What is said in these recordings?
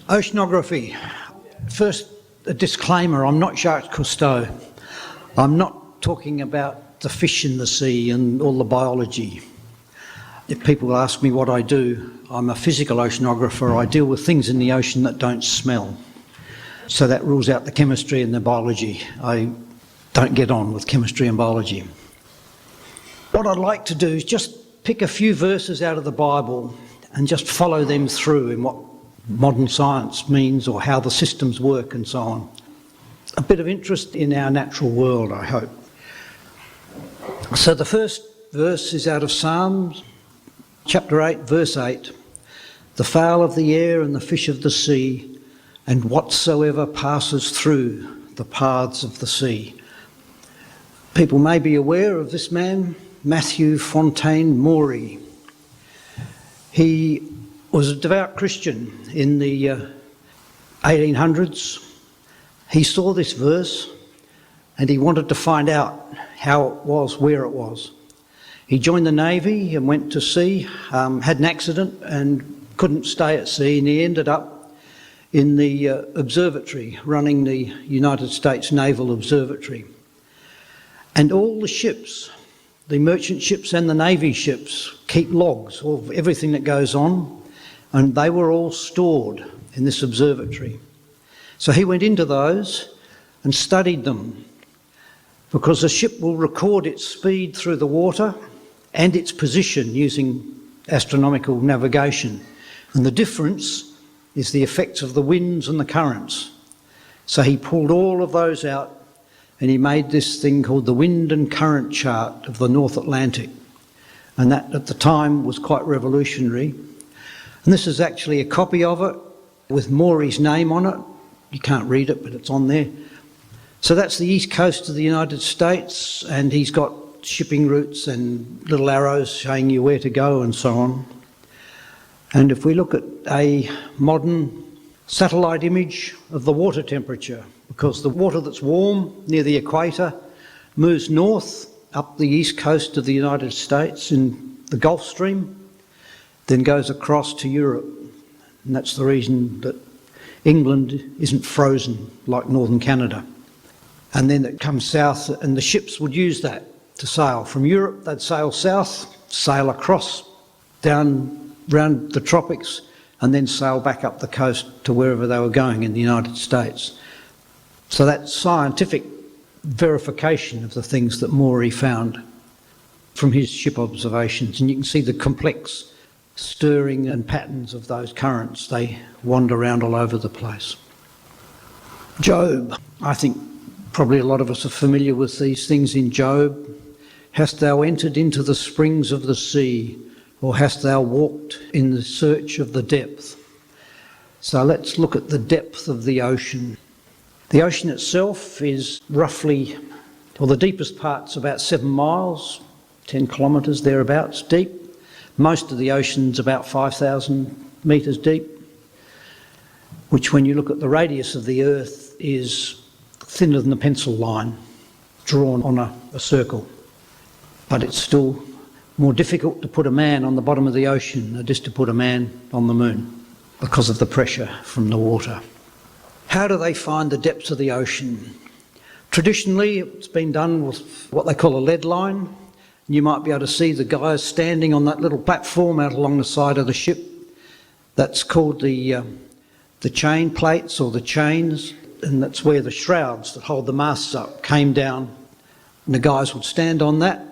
Oceanography. First, a disclaimer, I'm not Jacques Cousteau. I'm not talking about the fish in the sea and all the biology. If people ask me what I do, I'm a physical oceanographer. I deal with things in the ocean that don't smell. So that rules out the chemistry and the biology. I don't get on with chemistry and biology. What I'd like to do is just pick a few verses out of the Bible and just follow them through in what modern science means or how the systems work and so on. A bit of interest in our natural world, I hope. So the first verse is out of Psalms, chapter 8, verse 8. The fowl of the air and the fish of the sea, and whatsoever passes through the paths of the sea. People may be aware of this man, Matthew Fontaine Maury. He was a devout Christian in the 1800s. He saw this verse and he wanted to find out how it was, where it was. He joined the Navy and went to sea, had an accident and couldn't stay at sea, and he ended up in the observatory, running the United States Naval Observatory. And all the ships, the merchant ships and the Navy ships, keep logs of everything that goes on, and they were all stored in this observatory. So he went into those and studied them, because a ship will record its speed through the water and its position using astronomical navigation. And the difference is the effects of the winds and the currents. So he pulled all of those out and he made this thing called the wind and current chart of the North Atlantic. And that at the time was quite revolutionary. And this is actually a copy of it with Maury's name on it. You can't read it, but it's on there. So that's the east coast of the United States, and he's got shipping routes and little arrows showing you where to go and so on. And if we look at a modern satellite image of the water temperature, because the water that's warm near the equator moves north up the east coast of the United States in the Gulf Stream, then goes across to Europe. And that's the reason that England isn't frozen like northern Canada. And then it comes south, and the ships would use that to sail. From Europe, they'd sail south, sail across, down round the tropics, and then sail back up the coast to wherever they were going in the United States. So that's scientific verification of the things that Maury found from his ship observations. And you can see the complex stirring and patterns of those currents. They wander around all over the place. Job, I think probably a lot of us are familiar with these things in Job. Hast thou entered into the springs of the sea, or hast thou walked in the search of the depth? So let's look at the depth of the ocean. The ocean itself is roughly, well, the deepest part's about 7 miles, 10 kilometres thereabouts deep. Most of the ocean's about 5,000 metres deep, which when you look at the radius of the Earth is thinner than the pencil line drawn on a circle. But it's still more difficult to put a man on the bottom of the ocean than it is to put a man on the moon because of the pressure from the water. How do they find the depths of the ocean? Traditionally, it's been done with what they call a lead line. You might be able to see the guys standing on that little platform out along the side of the ship. That's called the chain plates or the chains, and that's where the shrouds that hold the masts up came down. And the guys would stand on that.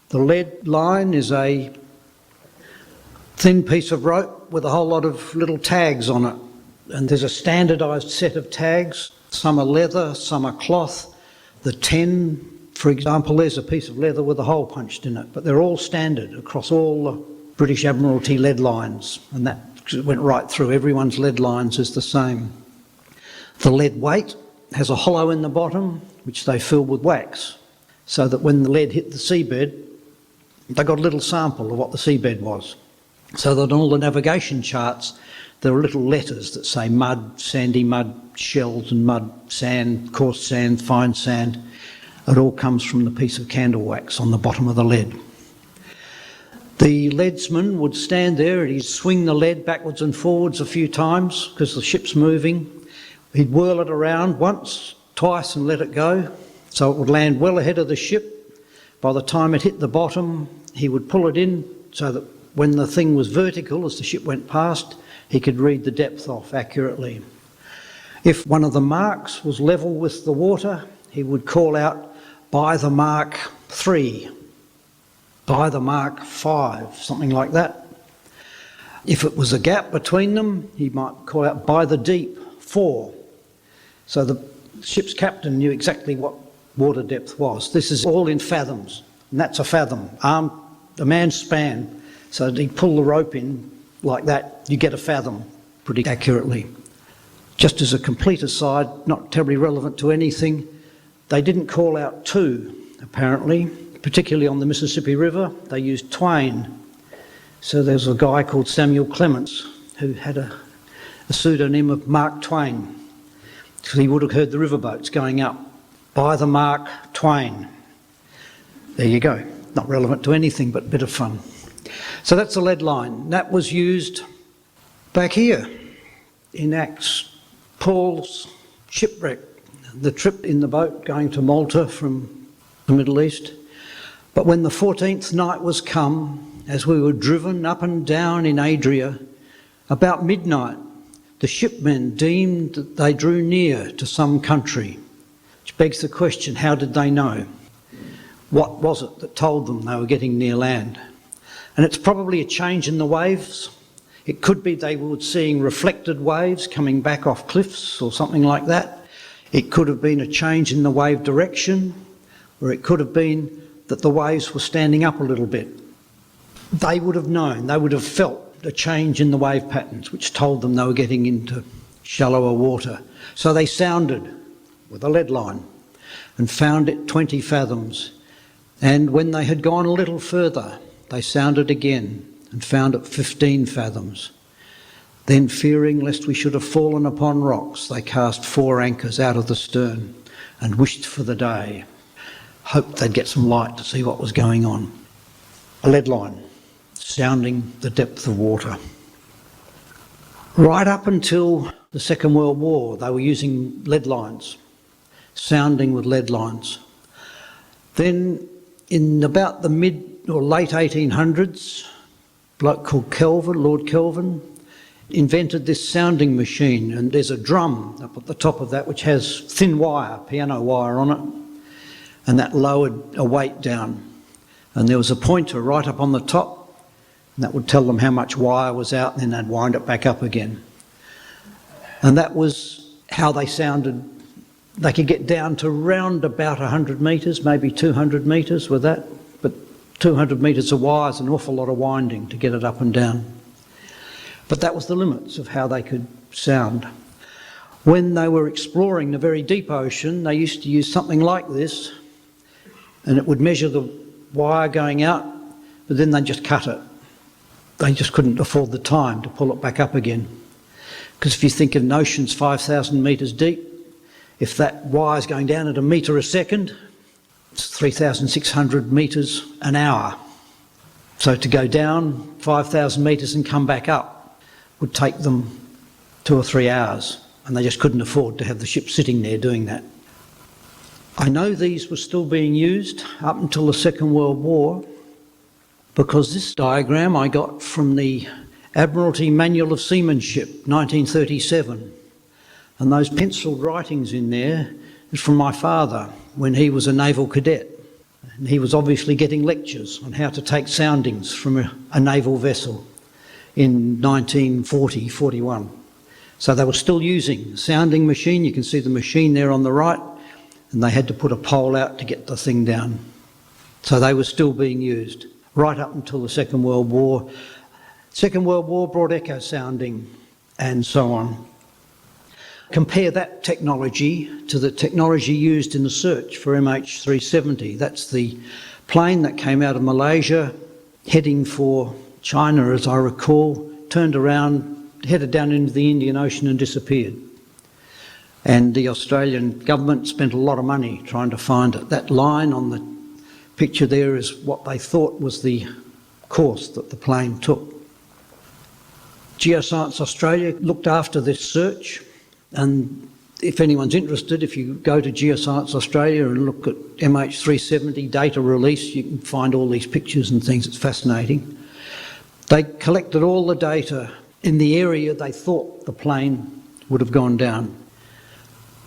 The lead line is a thin piece of rope with a whole lot of little tags on it. And there's a standardised set of tags. Some are leather, some are cloth. The 10, for example, there's a piece of leather with a hole punched in it, but they're all standard across all the British Admiralty lead lines, and that went right through. Everyone's lead lines is the same. The lead weight has a hollow in the bottom, which they fill with wax, so that when the lead hit the seabed, they got a little sample of what the seabed was. So that on all the navigation charts, there are little letters that say mud, sandy mud, shells and mud, sand, coarse sand, fine sand. It all comes from the piece of candle wax on the bottom of the lead. The leadsman would stand there and he'd swing the lead backwards and forwards a few times because the ship's moving. He'd whirl it around once, twice and let it go so it would land well ahead of the ship. By the time it hit the bottom, he would pull it in so that when the thing was vertical as the ship went past, he could read the depth off accurately. If one of the marks was level with the water, he would call out, "By the mark 3, by the mark 5, something like that. If it was a gap between them, he might call out, "By the deep 4. So the ship's captain knew exactly what water depth was. This is all in fathoms, and that's a fathom, a man's span. So he'd pull the rope in like that, you get a fathom pretty accurately. Just as a complete aside, not terribly relevant to anything, they didn't call out 2, apparently. Particularly on the Mississippi River, they used Twain. So there's a guy called Samuel Clements who had a pseudonym of Mark Twain. So he would have heard the riverboats going up, "By the mark Twain." There you go. Not relevant to anything, but a bit of fun. So that's the lead line. That was used back here in Acts. Paul's shipwreck, the trip in the boat going to Malta from the Middle East. But when the 14th night was come, as we were driven up and down in Adria, about midnight, the shipmen deemed that they drew near to some country. Which begs the question, how did they know? What was it that told them they were getting near land? And it's probably a change in the waves. It could be they were seeing reflected waves coming back off cliffs or something like that. It could have been a change in the wave direction, or it could have been that the waves were standing up a little bit. They would have known, they would have felt a change in the wave patterns which told them they were getting into shallower water. So they sounded with a lead line and found it 20 fathoms. And when they had gone a little further, they sounded again and found it 15 fathoms. Then, fearing lest we should have fallen upon rocks, they cast 4 anchors out of the stern and wished for the day. Hoped they'd get some light to see what was going on. A lead line, sounding the depth of water. Right up until the Second World War, they were using lead lines, sounding with lead lines. Then, in about the mid or late 1800s, a bloke called Kelvin, Lord Kelvin, invented this sounding machine, and there's a drum up at the top of that which has thin wire, piano wire on it, and that lowered a weight down. And there was a pointer right up on the top, and that would tell them how much wire was out, and then they'd wind it back up again. And that was how they sounded. They could get down to round about 100 metres, maybe 200 metres with that, but 200 metres of wire is an awful lot of winding to get it up and down. But that was the limits of how they could sound. When they were exploring the very deep ocean, they used to use something like this, and it would measure the wire going out, but then they'd just cut it. They just couldn't afford the time to pull it back up again. Because if you think of an ocean's 5,000 metres deep, if that wire's going down at a metre a second, it's 3,600 metres an hour. So to go down 5,000 metres and come back up would take them 2 or 3 hours, and they just couldn't afford to have the ship sitting there doing that. I know these were still being used up until the Second World War, because this diagram I got from the Admiralty Manual of Seamanship, 1937, and those pencilled writings in there is from my father when he was a naval cadet, and he was obviously getting lectures on how to take soundings from a naval vessel in 1940-41. So they were still using the sounding machine. You can see the machine there on the right, and they had to put a pole out to get the thing down. So they were still being used right up until the Second World War. Second World War brought echo sounding and so on. Compare that technology to the technology used in the search for MH370. That's the plane that came out of Malaysia, heading for China, as I recall, turned around, headed down into the Indian Ocean and disappeared. And the Australian government spent a lot of money trying to find it. That line on the picture there is what they thought was the course that the plane took. Geoscience Australia looked after this search, and if anyone's interested, if you go to Geoscience Australia and look at MH370 data release, you can find all these pictures and things. It's fascinating. They collected all the data in the area they thought the plane would have gone down.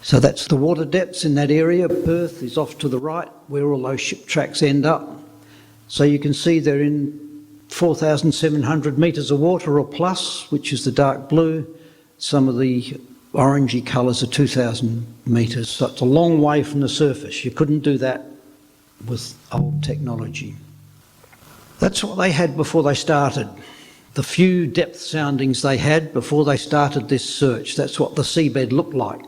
So that's the water depths in that area. Perth is off to the right, where all those ship tracks end up. So you can see they're in 4,700 metres of water or plus, which is the dark blue. Some of the orangey colours are 2,000 metres. So it's a long way from the surface. You couldn't do that with old technology. That's what they had before they started. The few depth soundings they had before they started this search, that's what the seabed looked like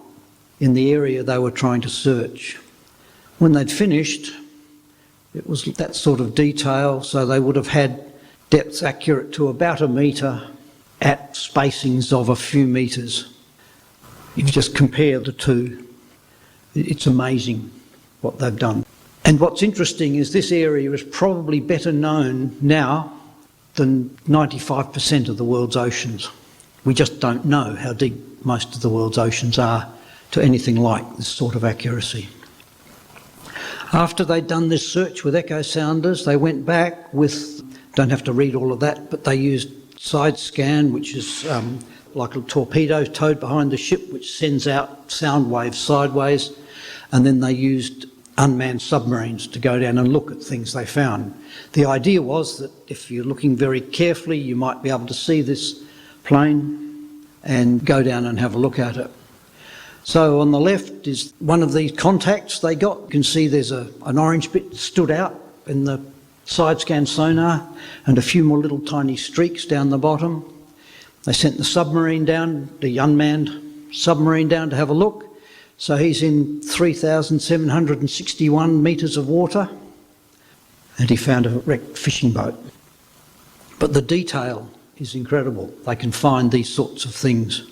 in the area they were trying to search. When they'd finished, it was that sort of detail, so they would have had depths accurate to about a metre at spacings of a few metres. If you just compare the two, it's amazing what they've done. And what's interesting is this area is probably better known now than 95% of the world's oceans. We just don't know how deep most of the world's oceans are to anything like this sort of accuracy. After they'd done this search with echo sounders, they went back with, don't have to read all of that, but they used side scan, which is like a torpedo towed behind the ship, which sends out sound waves sideways, and then they used unmanned submarines to go down and look at things they found. The idea was that if you're looking very carefully, you might be able to see this plane and go down and have a look at it. So on the left is one of these contacts they got. You can see there's an orange bit stood out in the side scan sonar and a few more little tiny streaks down the bottom. They sent the submarine down, the unmanned submarine down to have a look. So he's in 3,761 metres of water, and he found a wrecked fishing boat. But the detail is incredible. They can find these sorts of things.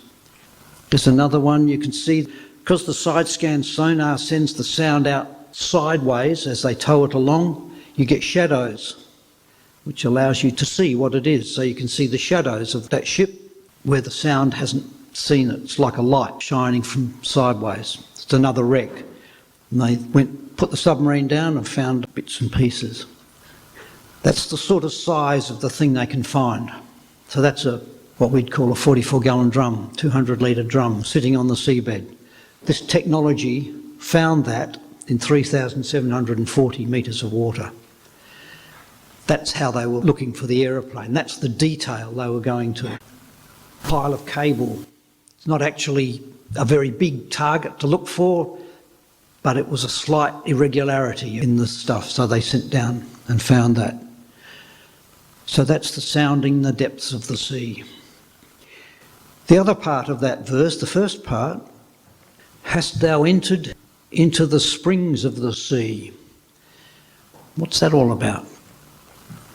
There's another one you can see, because the side scan sonar sends the sound out sideways as they tow it along, you get shadows, which allows you to see what it is. So you can see the shadows of that ship where the sound hasn't seen it. It's like a light shining from sideways. It's another wreck. And they put the submarine down and found bits and pieces. That's the sort of size of the thing they can find. So that's what we'd call a 44-gallon drum, 200-litre drum, sitting on the seabed. This technology found that in 3,740 metres of water. That's how they were looking for the aeroplane. That's the detail they were going to. Pile of cable. It's not actually a very big target to look for, but it was a slight irregularity in the stuff, so they sent down and found that. So that's the sounding the depths of the sea. The other part of that verse, the first part, hast thou entered into the springs of the sea. What's that all about?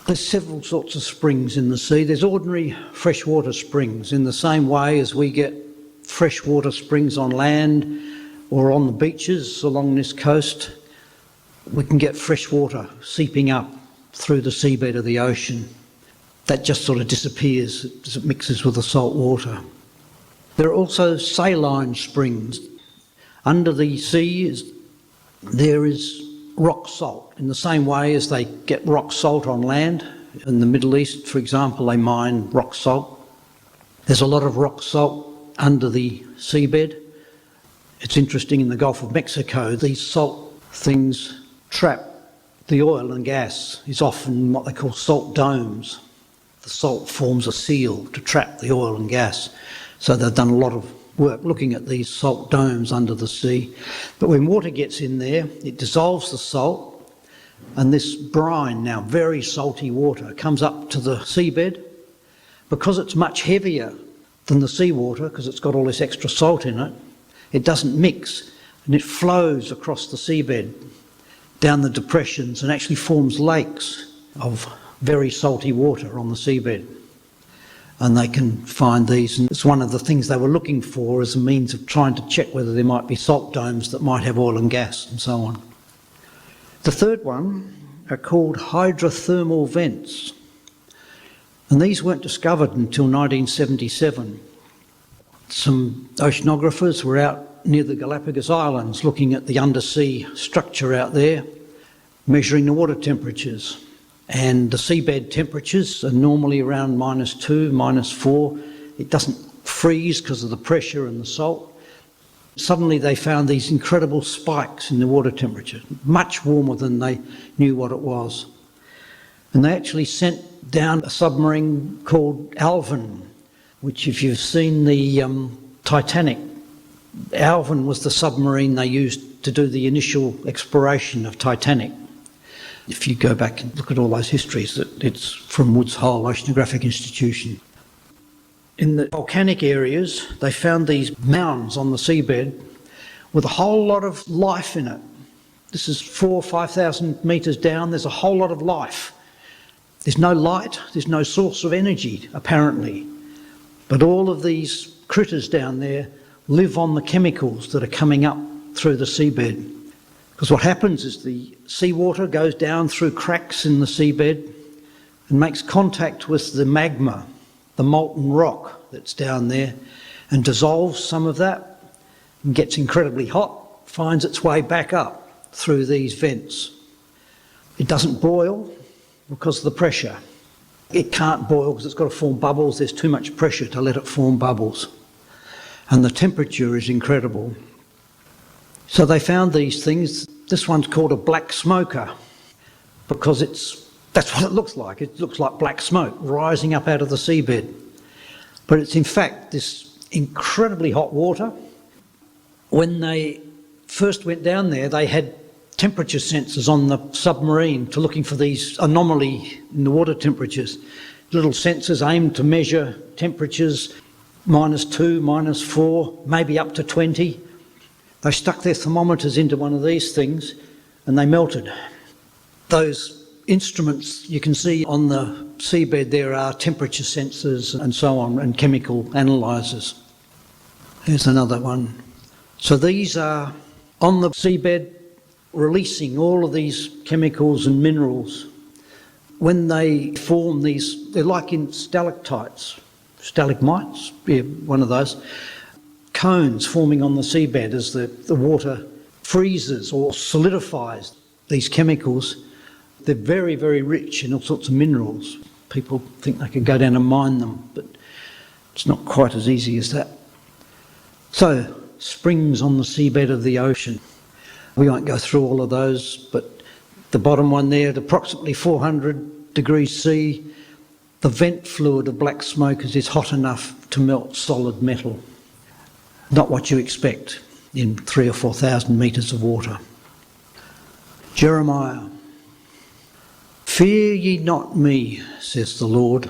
There's several sorts of springs in the sea. There's ordinary freshwater springs in the same way as we get freshwater springs on land or on the beaches along this coast. We can get fresh water seeping up through the seabed of the ocean. That just sort of disappears as it mixes with the salt water. There are also saline springs. Under the sea there is rock salt, in the same way as they get rock salt on land. In the Middle East, for example, they mine rock salt. There's a lot of rock salt under the seabed. It's interesting, in the Gulf of Mexico, these salt things trap the oil and gas. It's often what they call salt domes. The salt forms a seal to trap the oil and gas. So they've done a lot of work looking at these salt domes under the sea. But when water gets in there, it dissolves the salt, and this brine, now very salty water, comes up to the seabed. Because it's much heavier than the seawater, because it's got all this extra salt in it, it doesn't mix, and it flows across the seabed, down the depressions, and actually forms lakes of very salty water on the seabed. And they can find these, and it's one of the things they were looking for as a means of trying to check whether there might be salt domes that might have oil and gas and so on. The third one are called hydrothermal vents. And these weren't discovered until 1977. Some oceanographers were out near the Galapagos Islands looking at the undersea structure out there, measuring the water temperatures. And the seabed temperatures are normally around -2, -4. It doesn't freeze because of the pressure and the salt. Suddenly they found these incredible spikes in the water temperature, much warmer than they knew what it was. And they actually sent down a submarine called Alvin, which, if you've seen the Titanic, Alvin was the submarine they used to do the initial exploration of Titanic. If you go back and look at all those histories, it's from Woods Hole Oceanographic Institution. In the volcanic areas, they found these mounds on the seabed with a whole lot of life in it. This is 4,000 or 5,000 metres down. There's a whole lot of life. There's no light, there's no source of energy, apparently. But all of these critters down there live on the chemicals that are coming up through the seabed. Because what happens is the seawater goes down through cracks in the seabed and makes contact with the magma, the molten rock that's down there, and dissolves some of that and gets incredibly hot, finds its way back up through these vents. It doesn't boil because of the pressure. It can't boil because it's got to form bubbles. There's too much pressure to let it form bubbles. And the temperature is incredible. So they found these things. This one's called a black smoker because that's what it looks like. It looks like black smoke rising up out of the seabed. But it's in fact this incredibly hot water. When they first went down there, they had temperature sensors on the submarine to looking for these anomaly in the water temperatures. Little sensors aimed to measure temperatures -2, -4, maybe up to 20. They stuck their thermometers into one of these things and they melted. Those instruments you can see on the seabed, there are temperature sensors and so on, and chemical analysers. Here's another one. So these are on the seabed releasing all of these chemicals and minerals. When they form these, they're like in stalactites, stalagmites, yeah, one of those, cones forming on the seabed as the water freezes or solidifies these chemicals. They're very, very rich in all sorts of minerals. People think they could go down and mine them, but it's not quite as easy as that. So, springs on the seabed of the ocean. We won't go through all of those, but the bottom one there, at approximately 400 degrees C, the vent fluid of black smoke is hot enough to melt solid metal. Not what you expect in 3,000 or 4,000 metres of water. Jeremiah. Fear ye not me, says the Lord.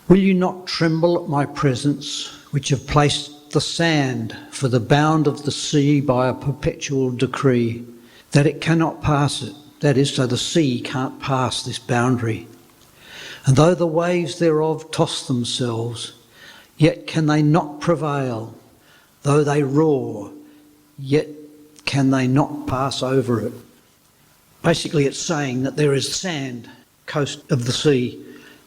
Will you not tremble at my presence, which have placed the sand for the bound of the sea by a perpetual decree, that it cannot pass it, that is, so the sea can't pass this boundary. And though the waves thereof toss themselves, yet can they not prevail. Though they roar, yet can they not pass over it. Basically, it's saying that there is sand, coast of the sea,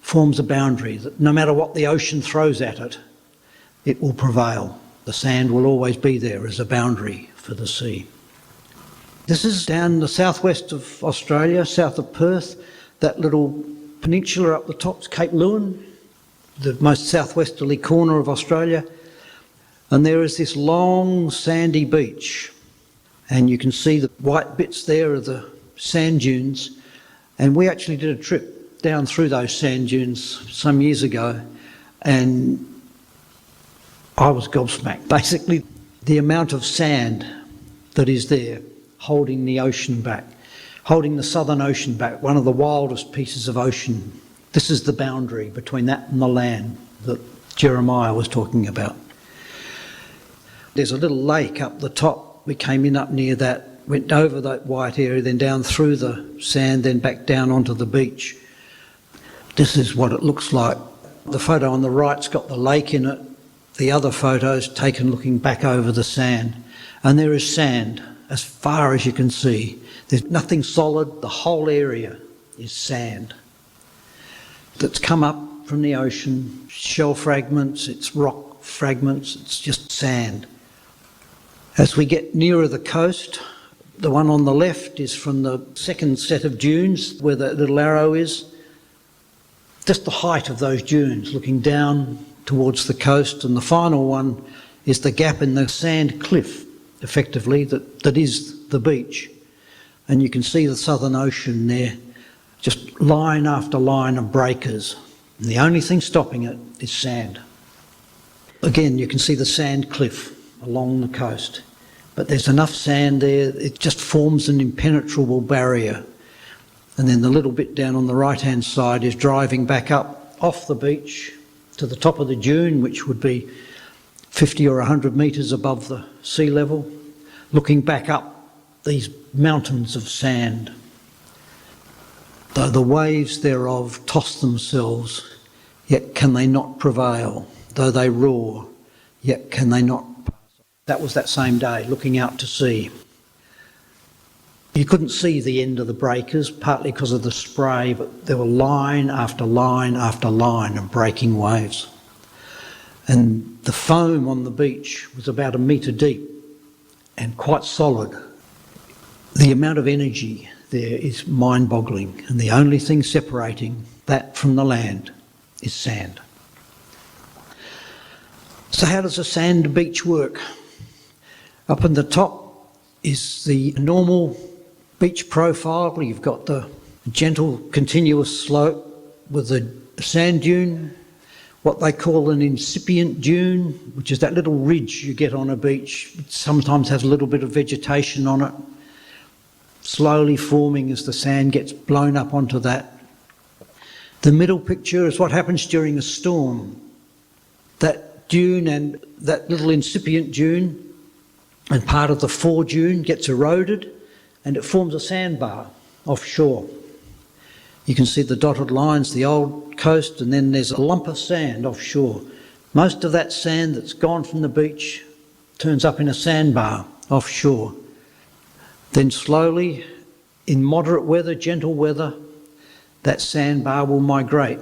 forms a boundary, that no matter what the ocean throws at it, it will prevail. The sand will always be there as a boundary for the sea. This is down the southwest of Australia, south of Perth, that little peninsula up the top's Cape Leeuwin, the most southwesterly corner of Australia. And there is this long sandy beach, and you can see the white bits there are the sand dunes. And we actually did a trip down through those sand dunes some years ago, and I was gobsmacked. Basically, the amount of sand that is there holding the ocean back, holding the Southern Ocean back, one of the wildest pieces of ocean. This is the boundary between that and the land that Jeremiah was talking about. There's a little lake up the top. We came in up near that, went over that white area, then down through the sand, then back down onto the beach. This is what it looks like. The photo on the right's got the lake in it. The other photo's taken looking back over the sand. And there is sand as far as you can see. There's nothing solid. The whole area is sand. that's come up from the ocean, shell fragments, it's rock fragments, it's just sand. As we get nearer the coast, the one on the left is from the second set of dunes where the little arrow is. Just the height of those dunes looking down towards the coast, and the final one is the gap in the sand cliff, effectively, that is the beach. And you can see the Southern Ocean there, just line after line of breakers. And the only thing stopping it is sand. Again, you can see the sand cliff along the coast. But there's enough sand there, it just forms an impenetrable barrier. And then the little bit down on the right-hand side is driving back up off the beach to the top of the dune, which would be 50 or 100 metres above the sea level, looking back up these mountains of sand. Though the waves thereof toss themselves, yet can they not prevail. Though they roar, yet can they not pass. That was that same day, looking out to sea. You couldn't see the end of the breakers, partly because of the spray, but there were line after line after line of breaking waves. And the foam on the beach was about 1 metre deep and quite solid. The amount of energy there is mind-boggling, and the only thing separating that from the land is sand. So how does a sand beach work? Up in the top is the normal beach profile. You've got the gentle continuous slope with a sand dune, what they call an incipient dune, which is that little ridge you get on a beach. It sometimes has a little bit of vegetation on it, slowly forming as the sand gets blown up onto that. The middle picture is what happens during a storm. That dune and that little incipient dune and part of the fore dune gets eroded and it forms a sandbar offshore. You can see the dotted lines, the old coast, and then there's a lump of sand offshore. Most of that sand that's gone from the beach turns up in a sandbar offshore. Then slowly, in moderate weather, gentle weather, that sandbar will migrate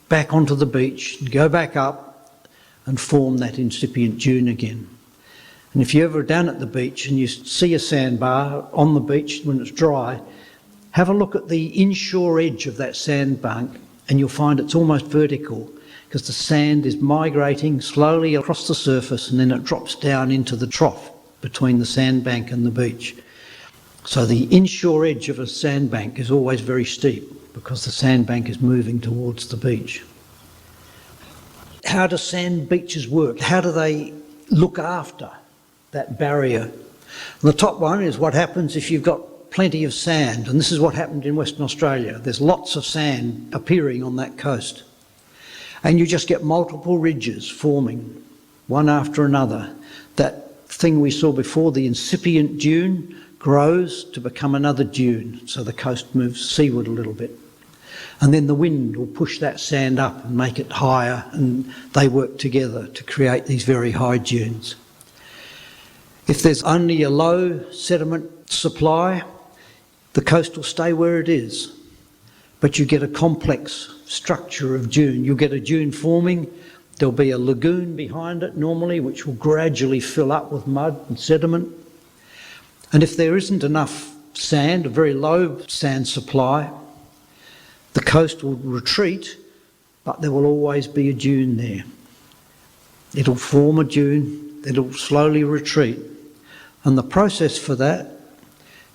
back onto the beach, go back up and form that incipient dune again. And if you're ever down at the beach and you see a sandbar on the beach when it's dry, have a look at the inshore edge of that sandbank and you'll find it's almost vertical because the sand is migrating slowly across the surface and then it drops down into the trough between the sandbank and the beach. So the inshore edge of a sandbank is always very steep because the sandbank is moving towards the beach. How do sand beaches work? How do they look after that barrier? And the top one is what happens if you've got plenty of sand, and this is what happened in Western Australia. There's lots of sand appearing on that coast. And you just get multiple ridges forming, one after another. That thing we saw before, the incipient dune, grows to become another dune, so the coast moves seaward a little bit. And then the wind will push that sand up and make it higher, and they work together to create these very high dunes. If there's only a low sediment supply, the coast will stay where it is. But you get a complex structure of dune. You'll get a dune forming, there'll be a lagoon behind it normally, which will gradually fill up with mud and sediment. And if there isn't enough sand, a very low sand supply, the coast will retreat, but there will always be a dune there. It'll form a dune, it'll slowly retreat. And the process for that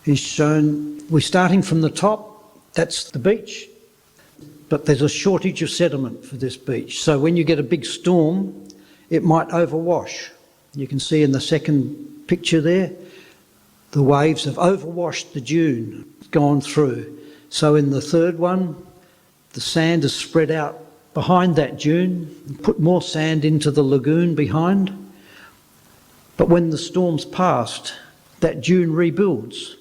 is shown, we're starting from the top, that's the beach, but there's a shortage of sediment for this beach. So when you get a big storm, it might overwash. You can see in the second picture there, the waves have overwashed the dune, gone through. So in the third one, the sand is spread out behind that dune, put more sand into the lagoon behind. But when the storm's passed, that dune rebuilds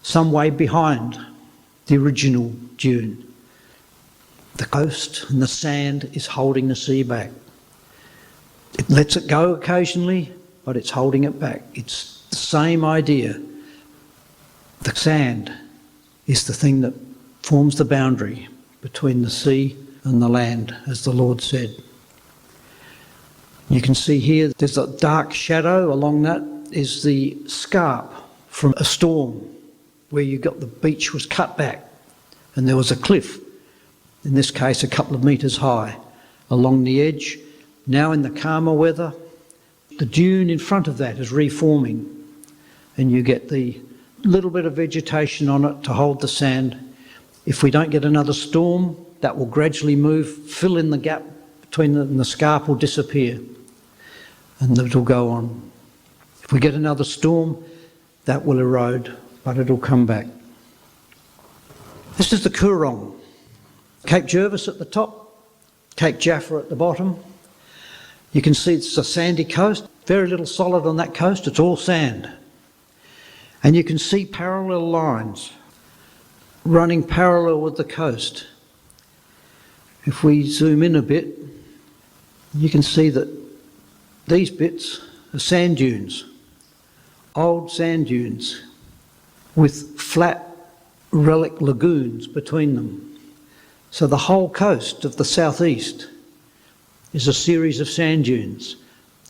some way behind the original dune. The coast and the sand is holding the sea back. It lets it go occasionally, but it's holding it back. It's the same idea. The sand is the thing that forms the boundary between the sea and the land, as the Lord said. You can see here there's a dark shadow along that is the scarp from a storm where you got the beach was cut back and there was a cliff, in this case a couple of metres high, along the edge. Now in the calmer weather, the dune in front of that is reforming and you get the little bit of vegetation on it to hold the sand. If we don't get another storm, that will gradually move, fill in the gap between them, and the scarp will disappear and it'll go on. If we get another storm, that will erode, but it'll come back. This is the Coorong. Cape Jervis at the top, Cape Jaffa at the bottom. You can see it's a sandy coast, very little solid on that coast, it's all sand. And you can see parallel lines running parallel with the coast. If we zoom in a bit, you can see that these bits are sand dunes, old sand dunes with flat relic lagoons between them. So the whole coast of the southeast is a series of sand dunes.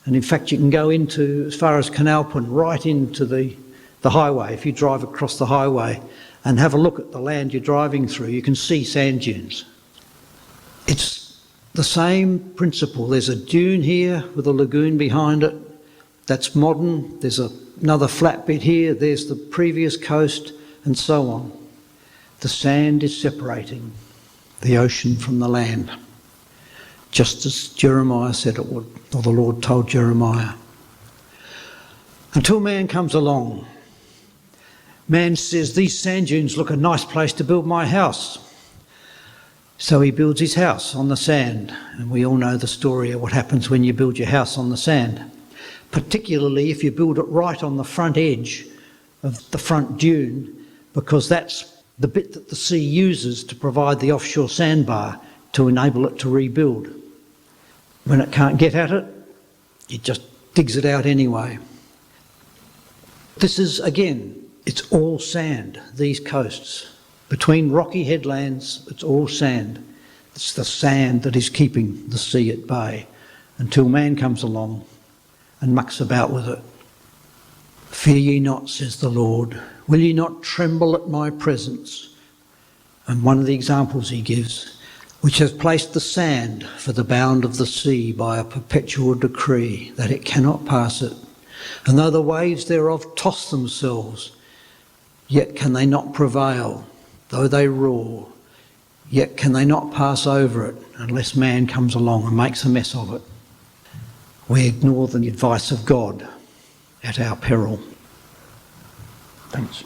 And in fact, you can go into, as far as Canalpin, right into the highway. If you drive across the highway and have a look at the land you're driving through, you can see sand dunes. It's the same principle. There's a dune here with a lagoon behind it. That's modern. There's another flat bit here. There's the previous coast, and so on. The sand is separating the ocean from the land, just as Jeremiah said it would, or the Lord told Jeremiah. Until man comes along, man says, these sand dunes look a nice place to build my house. So he builds his house on the sand. And we all know the story of what happens when you build your house on the sand. Particularly if you build it right on the front edge of the front dune, because that's the bit that the sea uses to provide the offshore sandbar to enable it to rebuild. When it can't get at it, it just digs it out anyway. This is, again, it's all sand, these coasts. Between rocky headlands, it's all sand. It's the sand that is keeping the sea at bay until man comes along and mucks about with it. Fear ye not, says the Lord. Will ye not tremble at my presence? And one of the examples he gives, which has placed the sand for the bound of the sea by a perpetual decree, that it cannot pass it. And though the waves thereof toss themselves, yet can they not prevail. Though they roar, yet can they not pass over it unless man comes along and makes a mess of it. We ignore the advice of God at our peril. Thanks.